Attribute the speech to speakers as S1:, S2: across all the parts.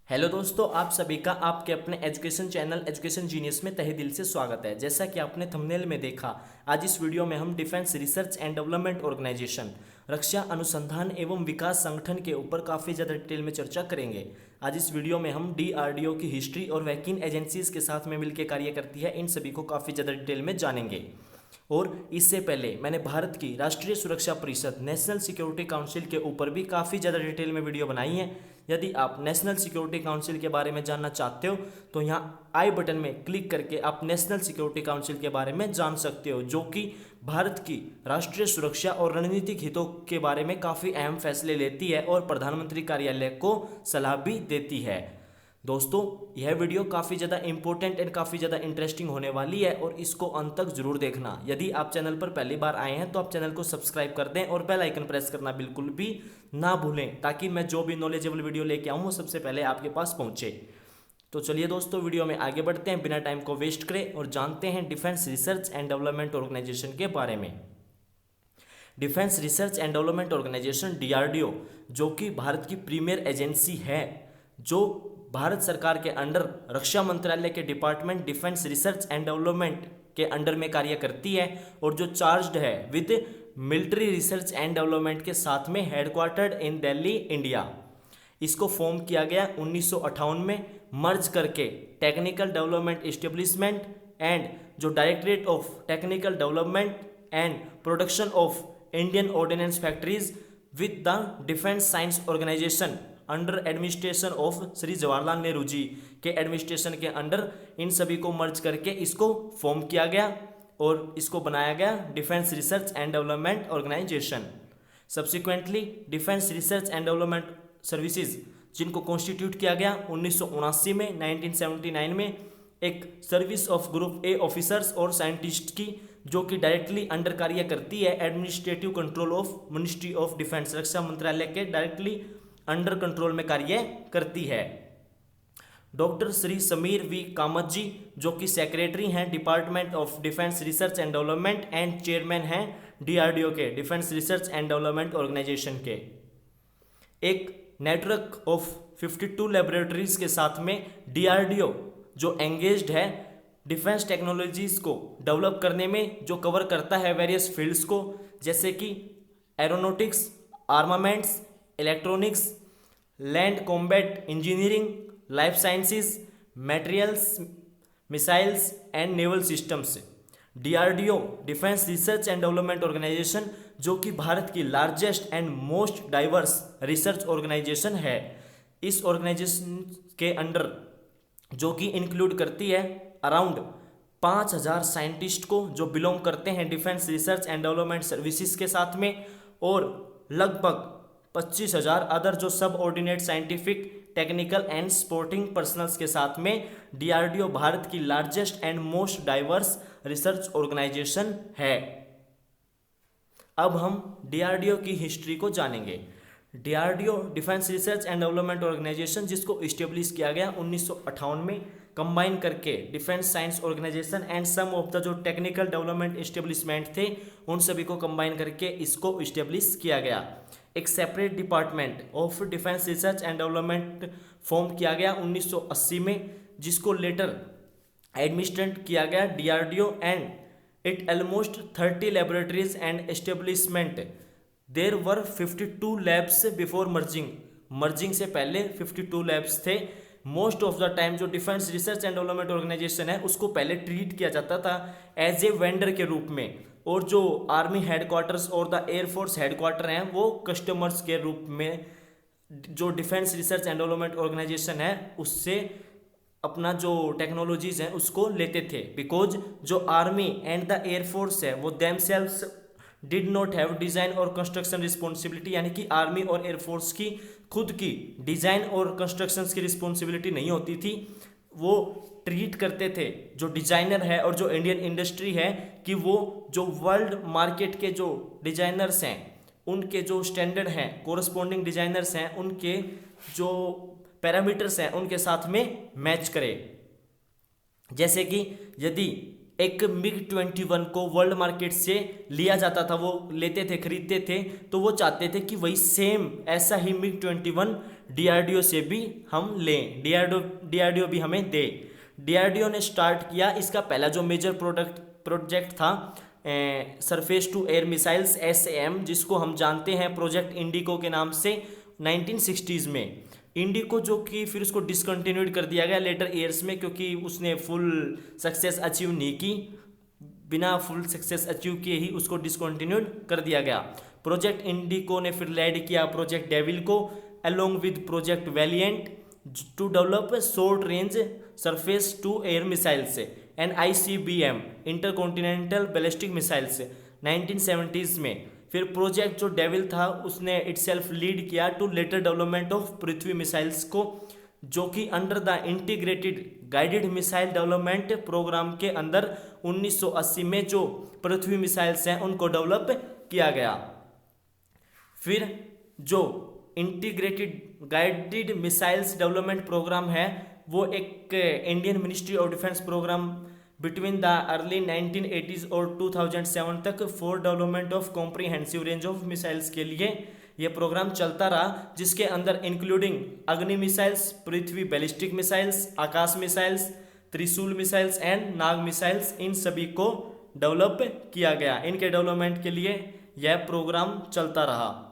S1: Hello दोस्तों, आप सभी का आपके अपने एजुकेशन चैनल एजुकेशन जीनियस में तहे दिल से स्वागत है। जैसा कि आपने थंबनेल में देखा, आज इस वीडियो में हम defence research and development organisation रक्षा अनुसंधान एवं विकास संगठन के ऊपर काफ़ी ज़्यादा डिटेल में चर्चा करेंगे। आज इस वीडियो में हम डीआरडीओ की हिस्ट्री और वह किन एजेंसीज के साथ में मिलकर कार्य करती है, इन सभी को काफ़ी ज़्यादा डिटेल में जानेंगे। और इससे पहले मैंने भारत की राष्ट्रीय सुरक्षा परिषद नेशनल सिक्योरिटी काउंसिल के ऊपर भी काफ़ी ज़्यादा डिटेल में वीडियो बनाई है। यदि आप नेशनल सिक्योरिटी काउंसिल के बारे में जानना चाहते हो तो यहाँ आई बटन में क्लिक करके आप नेशनल सिक्योरिटी काउंसिल के बारे में जान सकते हो, जो कि भारत की राष्ट्रीय सुरक्षा और रणनीतिक हितों के बारे में काफ़ी अहम फैसले लेती है और प्रधानमंत्री कार्यालय को सलाह भी देती है। दोस्तों, यह वीडियो काफ़ी ज़्यादा इंपॉर्टेंट एंड काफ़ी ज़्यादा इंटरेस्टिंग होने वाली है और इसको अंत तक जरूर देखना। यदि आप चैनल पर पहली बार आए हैं तो आप चैनल को सब्सक्राइब कर दें और बेल आइकन प्रेस करना बिल्कुल भी ना भूलें, ताकि मैं जो भी नॉलेजेबल वीडियो लेके आऊँ वो सबसे पहले आपके पास पहुँचे। तो चलिए दोस्तों, वीडियो में आगे बढ़ते हैं बिना टाइम को वेस्ट करें और जानते हैं defence research and development organisation के बारे में। Defence research and development organisation DRDO, जो कि भारत की प्रीमियर एजेंसी है, जो भारत सरकार के अंडर रक्षा मंत्रालय के department defence research and development के अंडर में कार्य करती है और जो चार्ज्ड है with military research and development के साथ में हेडक्वार्टर्ड इन दिल्ली, इंडिया। इसको फॉर्म किया गया 1958 में, मर्ज करके टेक्निकल डेवलपमेंट एस्टेब्लिशमेंट एंड जो directorate of technical development and production of Indian ordnance factories with the defence science organisation under administration of Shri Jawaharlal Nehru ji के एडमिनिस्ट्रेशन के अंडर इन सभी को मर्ज करके इसको फॉर्म किया गया और इसको बनाया गया defence research and development organisation. Subsequently defence research and development services, जिनको कॉन्स्टिट्यूट किया गया 1979 में 1979 में, एक service of group A officers और साइंटिस्ट की, जो कि डायरेक्टली अंडर कार्य करती है administrative control of ministry of defence, रक्षा मंत्रालय के डायरेक्टली अंडर कंट्रोल में कार्य करती है। डॉक्टर श्री समीर वी कामत जी, जो कि सेक्रेटरी हैं department of defence research and development and chairman हैं डीआरडीओ के defence research and development organisation के। एक नेटवर्क ऑफ 52 लेबोरेटरीज के साथ में डीआरडीओ जो एंगेज्ड है डिफेंस टेक्नोलॉजीज को डेवलप करने में, जो कवर करता है वेरियस फील्ड्स को, जैसे कि aeronautics, armaments, electronics, land combat engineering, life sciences, materials, missiles and naval systems. DRDO defence research and development organisation, जो कि भारत की largest and most diverse research organisation है। इस ऑर्गेनाइजेशन के अंडर जो कि इंक्लूड करती है अराउंड 5000 साइंटिस्ट को, जो बिलोंग करते हैं defence research and development services के साथ में, और लगभग 25,000 अदर जो subordinate scientific, technical and sporting personnels के साथ में डीआरडीओ भारत की largest and most diverse research organisation है। अब हम डीआरडीओ की हिस्ट्री को जानेंगे। DRDO defence research and development organisation, जिसको इस्टेब्लिश किया गया 1958 में, कंबाइन करके defence science organisation and some of the जो टेक्निकल डेवलपमेंट इस्टेब्लिशमेंट थे उन सभी को कंबाइन करके इसको इस्टेब्लिश किया गया। एक separate department of defence research and development form किया गया 1980 में, जिसको लेटर एडमिनिस्ट्रेट किया गया DRDO and it almost 30 laboratories and establishment. There were 52 labs before merging से पहले 52 लैब्स थे। मोस्ट ऑफ द टाइम जो defence research and development organisation है उसको पहले ट्रीट किया जाता था एज ए वेंडर के रूप में, और जो आर्मी हेडक्वार्टर्स और द एयरफोर्स हेडक्वार्टर हैं वो कस्टमर्स के रूप में जो defence research and development organisation है उससे अपना जो टेक्नोलॉजीज हैं उसको लेते थे। बिकॉज जो आर्मी एंड द एयरफोर्स है वो themselves did not have design और कंस्ट्रक्शन रिस्पॉन्सिबिलिटी, यानी कि आर्मी और एयरफोर्स की खुद की डिज़ाइन और कंस्ट्रक्शन की रिस्पॉन्सिबिलिटी नहीं होती थी। वो ट्रीट करते थे जो डिजाइनर है और जो इंडियन इंडस्ट्री है कि वो जो वर्ल्ड मार्केट के जो डिजाइनर्स हैं उनके जो स्टैंडर्ड हैं, कोरस्पॉन्डिंग डिजाइनर्स हैं, उनके जो पैरामीटर्स हैं उनके साथ में मैच करे। जैसे कि यदि एक मिग 21 को वर्ल्ड मार्केट से लिया जाता था, वो लेते थे, खरीदते थे, तो वो चाहते थे कि वही सेम ऐसा ही मिग 21 डीआरडीओ से भी हम लें, डीआरडीओ भी हमें दे। डीआरडीओ ने स्टार्ट किया, इसका पहला जो मेजर प्रोजेक्ट था surface to air missiles SAM, जिसको हम जानते हैं प्रोजेक्ट इंडिको के नाम से, 1960s में। इंडिको जो कि फिर उसको डिसकंटिन्यूड कर दिया गया लेटर ईयर्स में, क्योंकि उसने फुल सक्सेस अचीव नहीं की, बिना फुल सक्सेस अचीव किए ही उसको डिसकंटिन्यूड कर दिया गया। प्रोजेक्ट इंडिको ने फिर लीड किया प्रोजेक्ट डेविल को along with project valiant to develop short range surface to air missiles and ICBM intercontinental ballistic missiles 1970s में। फिर प्रोजेक्ट जो डेविल था उसने इटसेल्फ लीड किया to later development of Prithvi missiles को, जो कि under the integrated guided missile development programme के अंदर 1980 में जो पृथ्वी मिसाइल्स हैं उनको डेवलप किया गया। फिर जो integrated guided missiles development programme है वो एक Indian ministry of defence programme between the early 1980s और 2007 तक for development of comprehensive range of missiles के लिए यह प्रोग्राम चलता रहा, जिसके अंदर इंक्लूडिंग अग्नि मिसाइल्स, पृथ्वी बैलिस्टिक मिसाइल्स, आकाश मिसाइल्स, त्रिशूल मिसाइल्स एंड नाग मिसाइल्स, इन सभी को डेवलप किया गया। इनके डेवलपमेंट के लिए यह प्रोग्राम चलता रहा।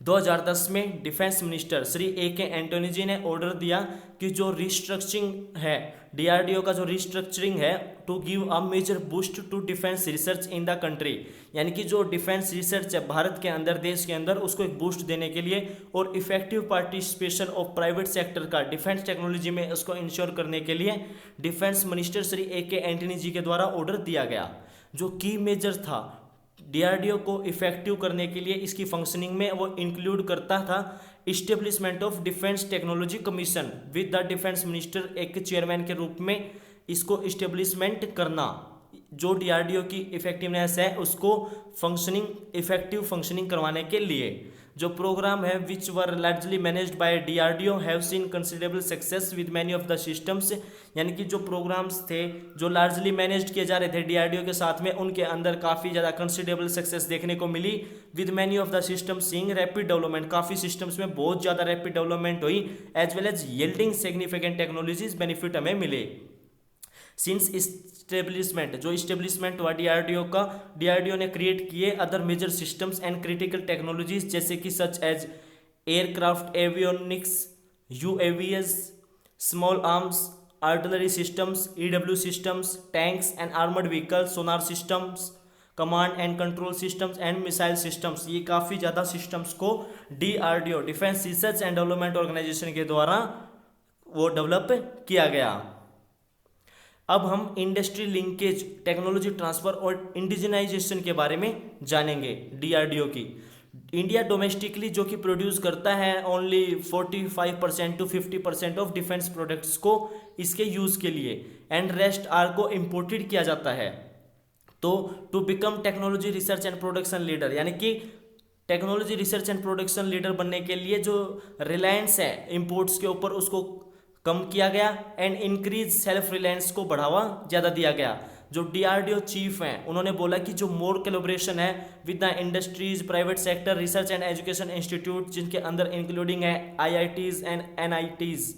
S1: 2010 में defence minister Shri AK Antony ji ने ऑर्डर दिया कि जो रिस्ट्रक्चरिंग है, डीआरडीओ का जो रिस्ट्रक्चरिंग है, to give a major boost to defence research in the country, यानी कि जो डिफेंस रिसर्च है भारत के अंदर, देश के अंदर, उसको एक बूस्ट देने के लिए और effective participation of private sector का डिफेंस टेक्नोलॉजी में उसको इंश्योर करने के लिए defence minister Shri AK Antony ji के द्वारा ऑर्डर दिया गया। जो की मेजर था डीआरडीओ को इफेक्टिव करने के लिए इसकी फंक्शनिंग में, वो इंक्लूड करता था establishment of defence technology commission with the defence minister, एक चेयरमैन के रूप में इसको इस्टेब्लिशमेंट करना। जो डीआरडीओ की इफेक्टिवनेस है उसको इफेक्टिव फंक्शनिंग करवाने के लिए जो प्रोग्राम है which were largely managed by DRDO have seen considerable success with many of the systems, यानी कि जो प्रोग्राम्स थे जो लार्जली मैनेज्ड किए जा रहे थे डीआरडीओ के साथ में, उनके अंदर काफ़ी ज़्यादा कंसिडरेबल सक्सेस देखने को मिली। With many of the system seeing rapid development, काफ़ी सिस्टम्स में बहुत ज़्यादा रैपिड डेवलपमेंट हुई, as well as yielding significant technologies benefit हमें मिले। सिंस इस्टेब्लिशमेंट, जो इस्टेब्लिशमेंट हुआ डीआरडीओ का, डीआरडीओ ने क्रिएट किए other major systems and critical technologies, जैसे कि such as aircraft, avionics, UAVs, small arms, artillery systems, EW systems, tanks and armoured vehicle, sonar systems, command and control systems and missile systems. ये काफ़ी ज़्यादा systems को DRDO, defence research and development organisation के द्वारा वो develop किया गया। अब हम इंडस्ट्री लिंकेज, टेक्नोलॉजी ट्रांसफर और इंडिजिनाइजेशन के बारे में जानेंगे डीआरडीओ की। इंडिया डोमेस्टिकली जो कि प्रोड्यूस करता है only 45% to 50% of defence products को इसके यूज़ के लिए, एंड रेस्ट आर को इम्पोर्टेड किया जाता है। तो to become technology research and production leader, यानी कि technology research and production leader बनने के लिए जो रिलायंस है इंपोर्ट्स के ऊपर उसको कम किया गया, एंड इंक्रीज सेल्फ रिलायंस को बढ़ावा ज़्यादा दिया गया। जो डीआरडीओ चीफ हैं उन्होंने बोला कि जो मोर कोलैबोरेशन है with the industries, private sector, research and education institute, जिनके अंदर इंक्लूडिंग है IITs एंड NITs,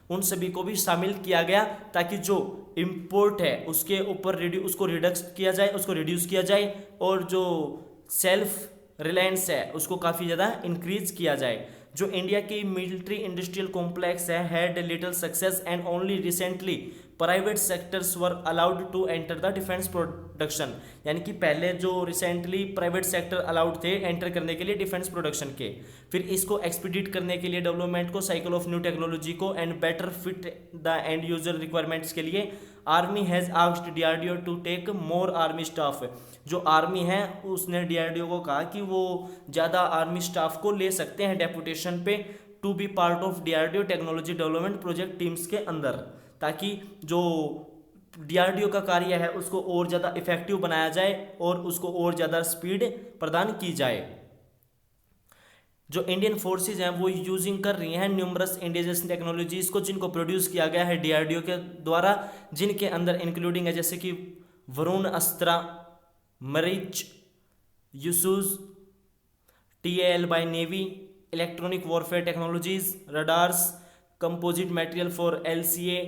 S1: उन सभी को भी शामिल किया गया, ताकि जो इम्पोर्ट है उसके ऊपर उसको रिड्यूस किया जाए और जो सेल्फ रिलायंस है उसको काफ़ी ज़्यादा इंक्रीज किया जाए। जो इंडिया की मिलिट्री इंडस्ट्रियल कॉम्प्लेक्स है had little success and only recently private sectors were allowed to enter the defence production, यानी कि पहले जो रिसेंटली प्राइवेट सेक्टर अलाउड थे एंटर करने के लिए डिफेंस प्रोडक्शन के। फिर इसको एक्सपीडिट करने के लिए डेवलपमेंट को, साइकिल ऑफ न्यू टेक्नोलॉजी को, and better fit the end user requirements के लिए army has asked DRDO to take more army staff. जो आर्मी है उसने डीआरडीओ को कहा कि वो ज़्यादा आर्मी स्टाफ को ले सकते हैं डेपुटेशन पे, to be part of DRDO technology development project teams के अंदर, ताकि जो डीआरडीओ का कार्य है उसको और ज़्यादा इफेक्टिव बनाया जाए और उसको और ज़्यादा स्पीड प्रदान की जाए। जो इंडियन फोर्सेज हैं वो यूजिंग कर रही हैं न्यूमरस इंडिजिनस टेक्नोलॉजीज को, जिनको प्रोड्यूस किया गया है डीआरडीओ के द्वारा, जिनके अंदर इंक्लूडिंग है जैसे कि वरुण अस्त्रा, मरीच, यूसूज, TAL by navy, electronic warfare technologies, radars, composite material for LCA,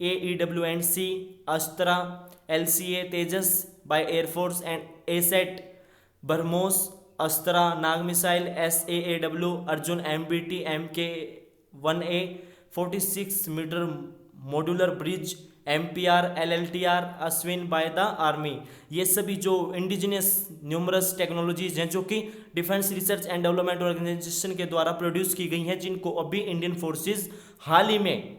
S1: AEW&C, Astra, LCA Tejas by air force and asset, BrahMos, Astra, Nag missile, SAAW, Arjun MBT MK1A, 46 metre modular bridge, MPR, LLTR, Ashwin by the army. ये सभी जो indigenous numerous technologies हैं जो कि defence research and development organisation के द्वारा produce की गई हैं, जिनको अभी इंडियन फोर्सेस हाल ही में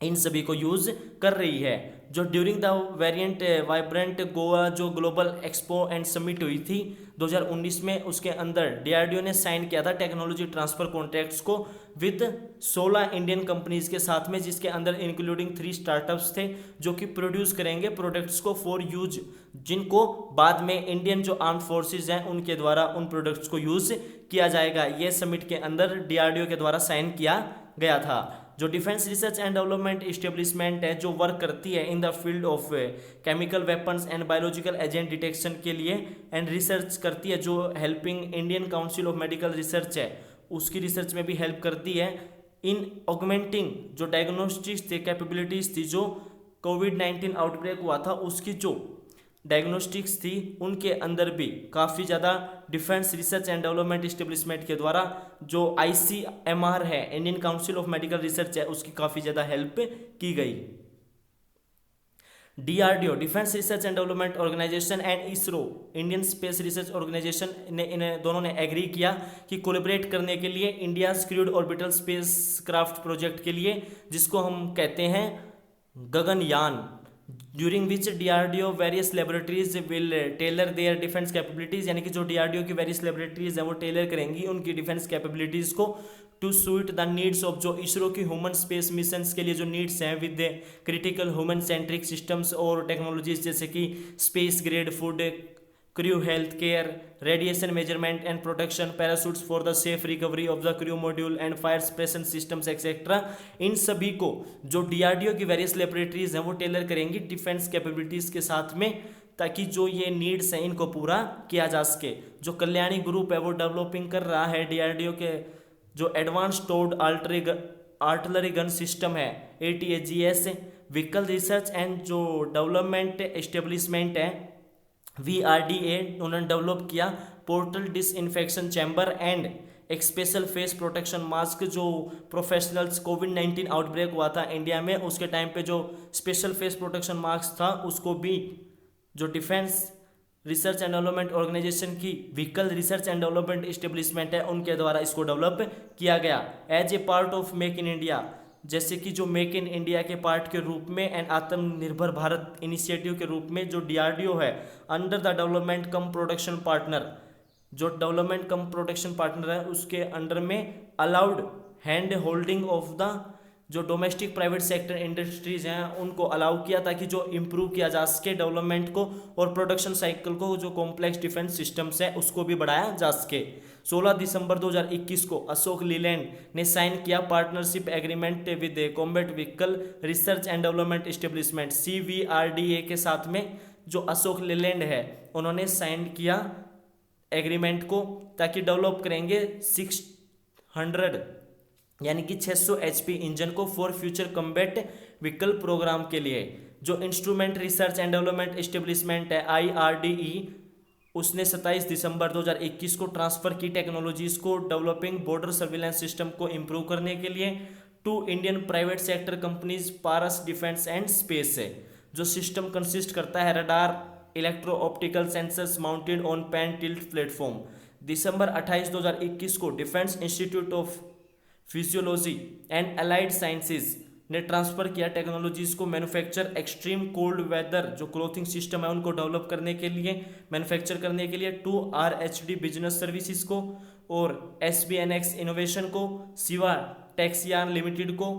S1: इन सभी को यूज कर रही है। जो during the variant vibrant Goa जो ग्लोबल एक्सपो एंड समिट हुई थी 2019 में, उसके अंदर डीआरडीओ ने साइन किया था टेक्नोलॉजी ट्रांसफर कॉन्ट्रैक्ट्स को विद 16 इंडियन कंपनीज के साथ में, जिसके अंदर इंक्लूडिंग 3 स्टार्टअप्स थे जो कि प्रोड्यूस करेंगे प्रोडक्ट्स को फॉर यूज, जिनको बाद में इंडियन जो आर्म्ड फोर्सेज हैं उनके द्वारा उन प्रोडक्ट्स को यूज किया जाएगा। ये समिट के अंदर डीआरडीओ के द्वारा साइन किया गया था। जो defence research and development establishment है जो वर्क करती है in the field of chemical weapons and biological agent detection के लिए एंड रिसर्च करती है, जो helping Indian council of medical research है उसकी रिसर्च में भी हेल्प करती है इन ऑगमेंटिंग जो डायग्नोस्टिक्स थे कैपेबिलिटीज थी, जो कोविड-19 आउटब्रेक हुआ था उसकी जो डायग्नोस्टिक्स थी उनके अंदर भी काफ़ी ज़्यादा defence research and development establishment के द्वारा जो ICMR है Indian council of medical research है उसकी काफ़ी ज़्यादा हेल्प की गई। DRDO defence research and development organisation and ISRO Indian space research organisation ने इन्हें दोनों ने एग्री किया कि कोलैबोरेट करने के लिए India crewed orbital space craft project के लिए, जिसको हम कहते हैं Gaganyaan, during which DRDO various laboratories will tailor their defence capabilities, यानी कि जो DRDO की वेरियस लेबोरेटरीज हैं वो टेलर करेंगी उनकी डिफेंस कैपेबिलिटीज को to suit the needs of जो इसरो की ह्यूमन स्पेस मिशंस के लिए जो नीड्स हैं with critical human centric systems और टेक्नोलॉजीज जैसे कि space grade food, crew health care, radiation measurement and protection, parachutes for the safe recovery of the crew module and fire suppression systems etcetera. इन सभी को जो DRDO की various laboratories हैं वो टेलर करेंगी डिफेंस कैपेबिलिटीज के साथ में, ताकि जो ये नीड्स हैं इनको पूरा किया जा सके। जो कल्याणी ग्रुप है वो डेवलपिंग कर रहा है DRDO के जो advance towed artillery gun system है ATAGS, व्हीकल रिसर्च एंड जो डेवलपमेंट एस्टेब्लिशमेंट है VRDA, उन्होंने डेवलप किया पोर्टल डिसइंफेक्शन चैम्बर एंड एक स्पेशल फेस प्रोटेक्शन मास्क। जो प्रोफेशनल्स कोविड-19 आउटब्रेक हुआ था इंडिया में उसके टाइम पे जो स्पेशल फेस प्रोटेक्शन मास्क था उसको भी जो defence research and development organisation की vehicle research and development establishment है उनके द्वारा इसको डेवलप किया गया as a part of make in India, जैसे कि जो मेक इन इंडिया के पार्ट के रूप में एंड आत्मनिर्भर भारत इनिशिएटिव के रूप में जो DRDO है under the development come production partner, जो डेवलपमेंट कम प्रोडक्शन पार्टनर है उसके अंडर में allowed hand holding of the जो डोमेस्टिक प्राइवेट सेक्टर इंडस्ट्रीज हैं उनको अलाउ किया, ताकि जो इम्प्रूव किया जा सके डेवलपमेंट को और प्रोडक्शन साइकिल को, जो कॉम्प्लेक्स डिफेंस सिस्टम्स है उसको भी बढ़ाया जा सके। 16 दिसंबर 2021 को अशोक लीलैंड ने साइन किया partnership agreement with combat vehicle research and development establishment CVRDA के साथ में। जो अशोक लीलैंड है उन्होंने साइन किया एग्रीमेंट को, ताकि डेवलप करेंगे 600 यानी कि 600 HP इंजन को for future combat vehicle programme के लिए। जो instrument research and development establishment है IRDE, उसने 27 दिसंबर 2021 को ट्रांसफर की टेक्नोलॉजीज को डेवलपिंग बॉर्डर सर्विलेंस सिस्टम को इम्प्रूव करने के लिए to Indian private sector companies Paras defence and space है। जो सिस्टम कंसिस्ट करता है radar, electro optical sensors mounted on pan tilt platform. दिसंबर 28 2021 को defence institute of physiology and allied sciences ने ट्रांसफर किया टेक्नोलॉजीज को मैन्युफैक्चर एक्सट्रीम कोल्ड वेदर जो क्लोथिंग सिस्टम है उनको डेवलप करने के लिए, मैन्युफैक्चर करने के लिए टू RHD बिजनेस सर्विसेज को और SBNX इनोवेशन को, सिवा टेक्सियान लिमिटेड को,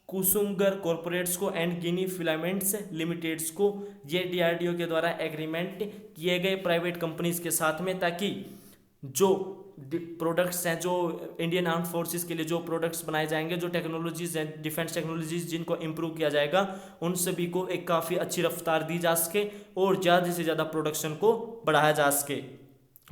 S1: कुसुमगर कॉरपोरेट्स को एंड गिनी फिलामेंट्स लिमिटेड्स को। ये DRDO के द्वारा एग्रीमेंट किए गए प्राइवेट कंपनीज के साथ में, ताकि जो प्रोडक्ट्स हैं जो इंडियन आर्म्ड फोर्सेस के लिए जो प्रोडक्ट्स बनाए जाएंगे, जो टेक्नोलॉजीज हैं डिफेंस टेक्नोलॉजीज जिनको इम्प्रूव किया जाएगा, उन सभी को एक काफ़ी अच्छी रफ्तार दी जा सके और ज़्यादा से ज़्यादा प्रोडक्शन को बढ़ाया जा सके।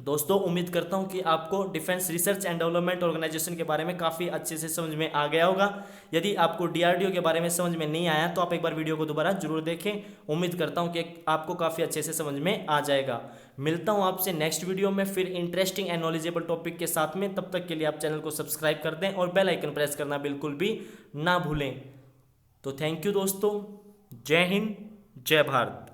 S1: दोस्तों उम्मीद करता हूं कि आपको defence research and development organisation के बारे में काफ़ी अच्छे से समझ में आ गया होगा। यदि आपको डीआरडीओ के बारे में समझ में नहीं आया तो आप एक बार वीडियो को दोबारा जरूर देखें। उम्मीद करता हूं कि आपको काफ़ी अच्छे से समझ में आ जाएगा। मिलता हूं आपसे नेक्स्ट वीडियो में फिर इंटरेस्टिंग एंड नॉलेजेबल टॉपिक के साथ में। तब तक के लिए आप चैनल को सब्सक्राइब कर दें और बेल आइकन प्रेस करना बिल्कुल भी ना भूलें। तो थैंक यू दोस्तों, जय हिंद, जय भारत।